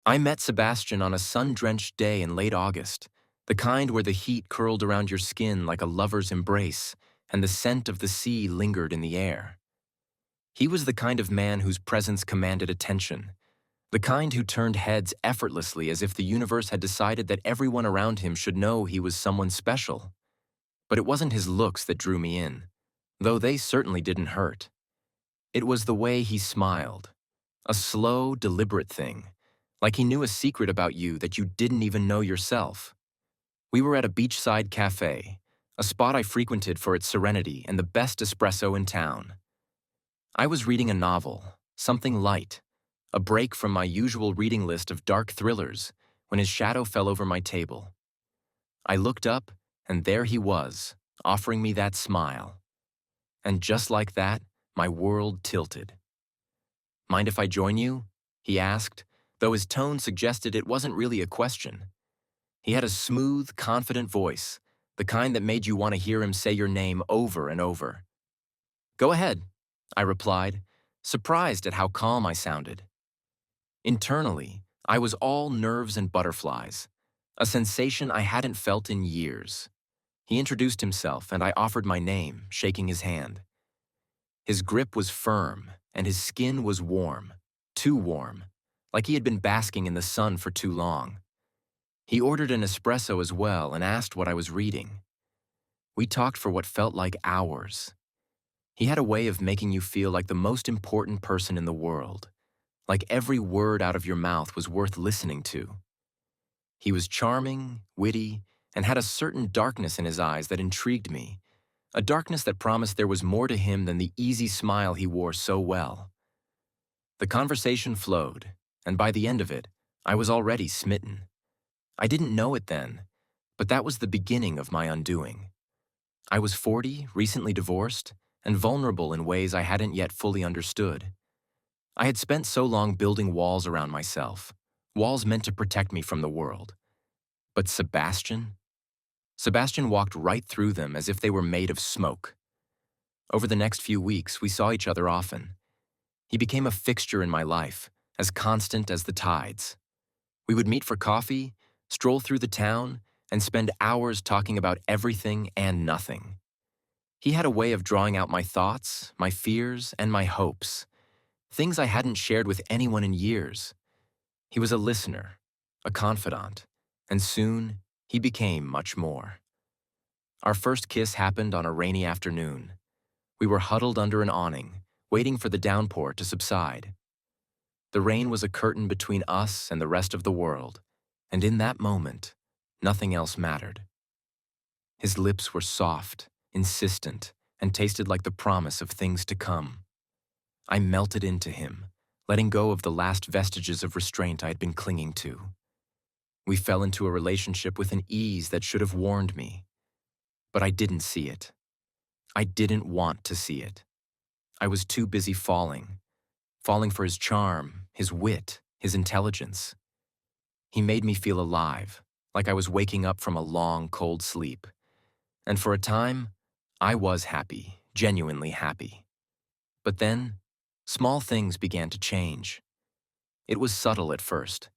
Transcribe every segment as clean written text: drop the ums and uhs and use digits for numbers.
I met Sebastian on a sun-drenched day in late August, the kind where the heat curled around your skin like a lover's embrace and the scent of the sea lingered in the air. He was the kind of man whose presence commanded attention, the kind who turned heads effortlessly as if the universe had decided that everyone around him should know he was someone special. But it wasn't his looks that drew me in, though they certainly didn't hurt. It was the way he smiled, a slow, deliberate thing, like he knew a secret about you that you didn't even know yourself. We were at a beachside cafe, a spot I frequented for its serenity and the best espresso in town. I was reading a novel, something light, a break from my usual reading list of dark thrillers, when his shadow fell over my table. I looked up, and there he was, offering me that smile. And just like that, my world tilted. "Mind if I join you?" he asked, though his tone suggested it wasn't really a question. He had a smooth, confident voice, the kind that made you want to hear him say your name over and over. "Go ahead," I replied, surprised at how calm I sounded. Internally, I was all nerves and butterflies, a sensation I hadn't felt in years. He introduced himself, and I offered my name, shaking his hand. His grip was firm, and his skin was warm, too warm, like he had been basking in the sun for too long. He ordered an espresso as well and asked what I was reading. We talked for what felt like hours. He had a way of making you feel like the most important person in the world, like every word out of your mouth was worth listening to. He was charming, witty, and had a certain darkness in his eyes that intrigued me, a darkness that promised there was more to him than the easy smile he wore so well. The conversation flowed, and by the end of it, I was already smitten. I didn't know it then, but that was the beginning of my undoing. I was 40, recently divorced, and vulnerable in ways I hadn't yet fully understood. I had spent so long building walls around myself, walls meant to protect me from the world. But Sebastian? Sebastian walked right through them as if they were made of smoke. Over the next few weeks, we saw each other often. He became a fixture in my life, as constant as the tides. We would meet for coffee, stroll through the town, and spend hours talking about everything and nothing. He had a way of drawing out my thoughts, my fears, and my hopes, things I hadn't shared with anyone in years. He was a listener, a confidant, and soon he became much more. Our first kiss happened on a rainy afternoon. We were huddled under an awning, waiting for the downpour to subside. The rain was a curtain between us and the rest of the world, and in that moment, nothing else mattered. His lips were soft, insistent, and tasted like the promise of things to come. I melted into him, letting go of the last vestiges of restraint I had been clinging to. We fell into a relationship with an ease that should have warned me. But I didn't see it. I didn't want to see it. I was too busy falling for his charm, his wit, his intelligence. He made me feel alive, like I was waking up from a long, cold sleep. And for a time, I was happy, genuinely happy. But then, small things began to change. It was subtle at first.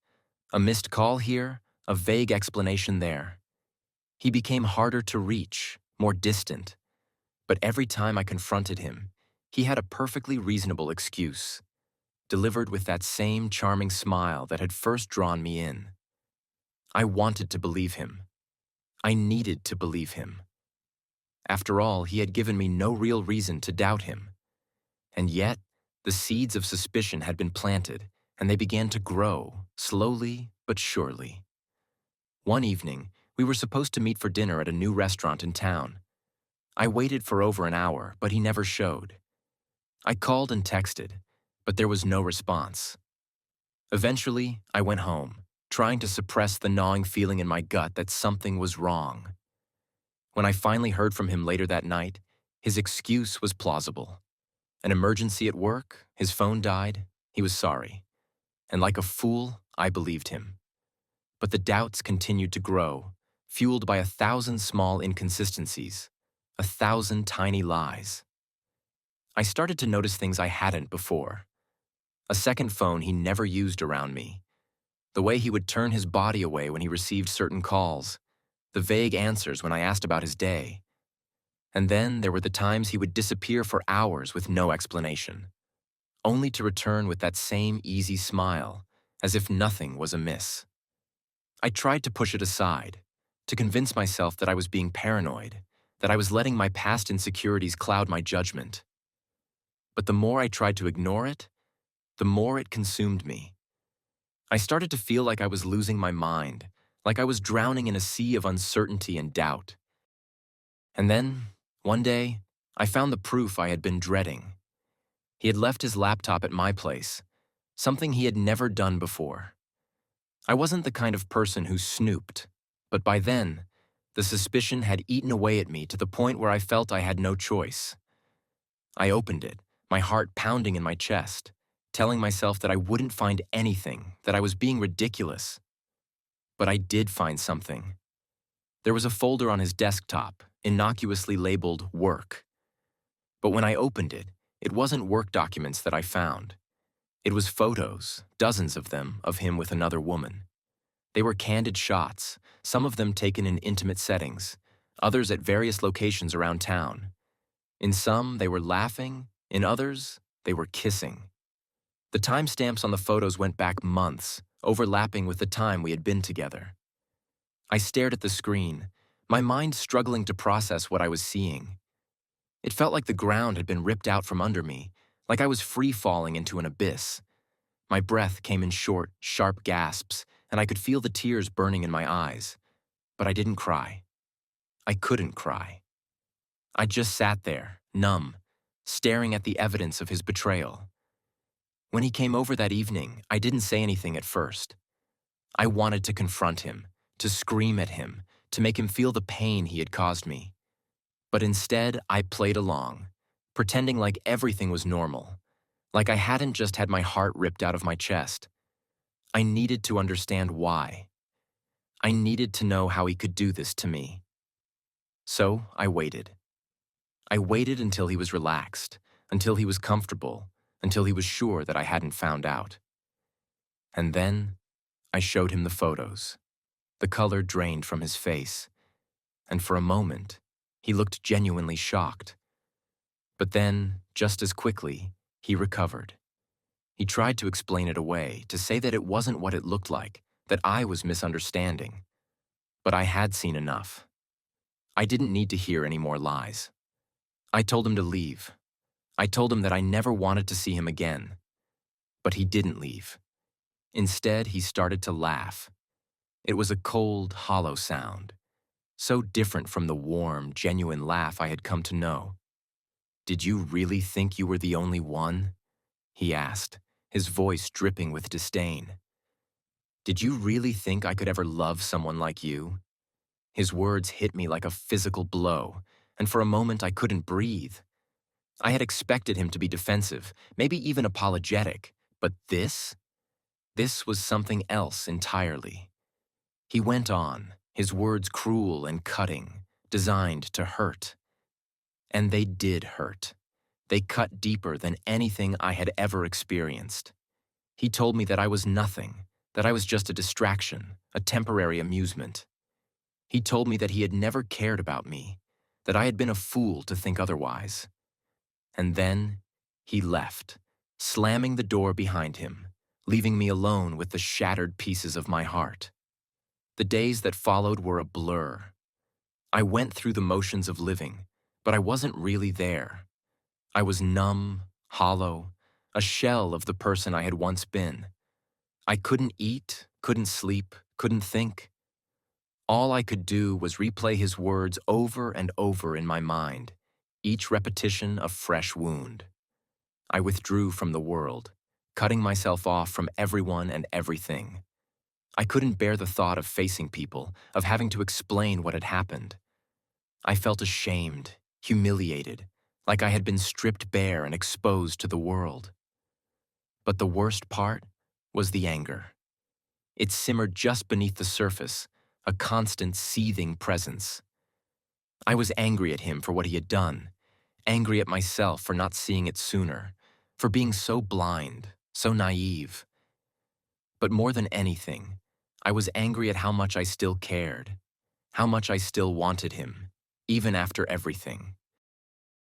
A missed call here, a vague explanation there. He became harder to reach, more distant. But every time I confronted him, he had a perfectly reasonable excuse, delivered with that same charming smile that had first drawn me in. I wanted to believe him. I needed to believe him. After all, he had given me no real reason to doubt him. And yet, the seeds of suspicion had been planted, and they began to grow, slowly but surely. One evening, we were supposed to meet for dinner at a new restaurant in town. I waited for over an hour, but he never showed. I called and texted, but there was no response. Eventually, I went home, trying to suppress the gnawing feeling in my gut that something was wrong. When I finally heard from him later that night, his excuse was plausible. An emergency at work, his phone died, he was sorry. And like a fool, I believed him. But the doubts continued to grow, fueled by 1,000 small inconsistencies, 1,000 tiny lies. I started to notice things I hadn't before. A second phone he never used around me. The way he would turn his body away when he received certain calls, the vague answers when I asked about his day. And then there were the times he would disappear for hours with no explanation, only to return with that same easy smile, as if nothing was amiss. I tried to push it aside, to convince myself that I was being paranoid, that I was letting my past insecurities cloud my judgment. But the more I tried to ignore it, the more it consumed me. I started to feel like I was losing my mind, like I was drowning in a sea of uncertainty and doubt. And then, one day, I found the proof I had been dreading. He had left his laptop at my place, something he had never done before. I wasn't the kind of person who snooped, but by then, the suspicion had eaten away at me to the point where I felt I had no choice. I opened it, my heart pounding in my chest, telling myself that I wouldn't find anything, that I was being ridiculous. But I did find something. There was a folder on his desktop, innocuously labeled Work. But when I opened it, it wasn't work documents that I found. It was photos, dozens of them, of him with another woman. They were candid shots, some of them taken in intimate settings, others at various locations around town. In some, they were laughing, in others, they were kissing. The timestamps on the photos went back months, overlapping with the time we had been together. I stared at the screen, my mind struggling to process what I was seeing. It felt like the ground had been ripped out from under me, like I was free-falling into an abyss. My breath came in short, sharp gasps, and I could feel the tears burning in my eyes. But I didn't cry. I couldn't cry. I just sat there, numb, staring at the evidence of his betrayal. When he came over that evening, I didn't say anything at first. I wanted to confront him, to scream at him, to make him feel the pain he had caused me. But instead, I played along, pretending like everything was normal, like I hadn't just had my heart ripped out of my chest. I needed to understand why. I needed to know how he could do this to me. So I waited. I waited until he was relaxed, until he was comfortable, until he was sure that I hadn't found out. And then I showed him the photos. The color drained from his face, and for a moment, he looked genuinely shocked. But then, just as quickly, he recovered. He tried to explain it away, to say that it wasn't what it looked like, that I was misunderstanding. But I had seen enough. I didn't need to hear any more lies. I told him to leave. I told him that I never wanted to see him again. But he didn't leave. Instead, he started to laugh. It was a cold, hollow sound, so different from the warm, genuine laugh I had come to know. "Did you really think you were the only one?" he asked, his voice dripping with disdain. "Did you really think I could ever love someone like you?" His words hit me like a physical blow, and for a moment I couldn't breathe. I had expected him to be defensive, maybe even apologetic, but this was something else entirely. He went on, his words cruel and cutting, designed to hurt. And they did hurt. They cut deeper than anything I had ever experienced. He told me that I was nothing, that I was just a distraction, a temporary amusement. He told me that he had never cared about me, that I had been a fool to think otherwise. And then he left, slamming the door behind him, leaving me alone with the shattered pieces of my heart. The days that followed were a blur. I went through the motions of living, but I wasn't really there. I was numb, hollow, a shell of the person I had once been. I couldn't eat, couldn't sleep, couldn't think. All I could do was replay his words over and over in my mind, each repetition a fresh wound. I withdrew from the world, cutting myself off from everyone and everything. I couldn't bear the thought of facing people, of having to explain what had happened. I felt ashamed, humiliated, like I had been stripped bare and exposed to the world. But the worst part was the anger. It simmered just beneath the surface, a constant seething presence. I was angry at him for what he had done, angry at myself for not seeing it sooner, for being so blind, so naive. But more than anything, I was angry at how much I still cared, how much I still wanted him, even after everything.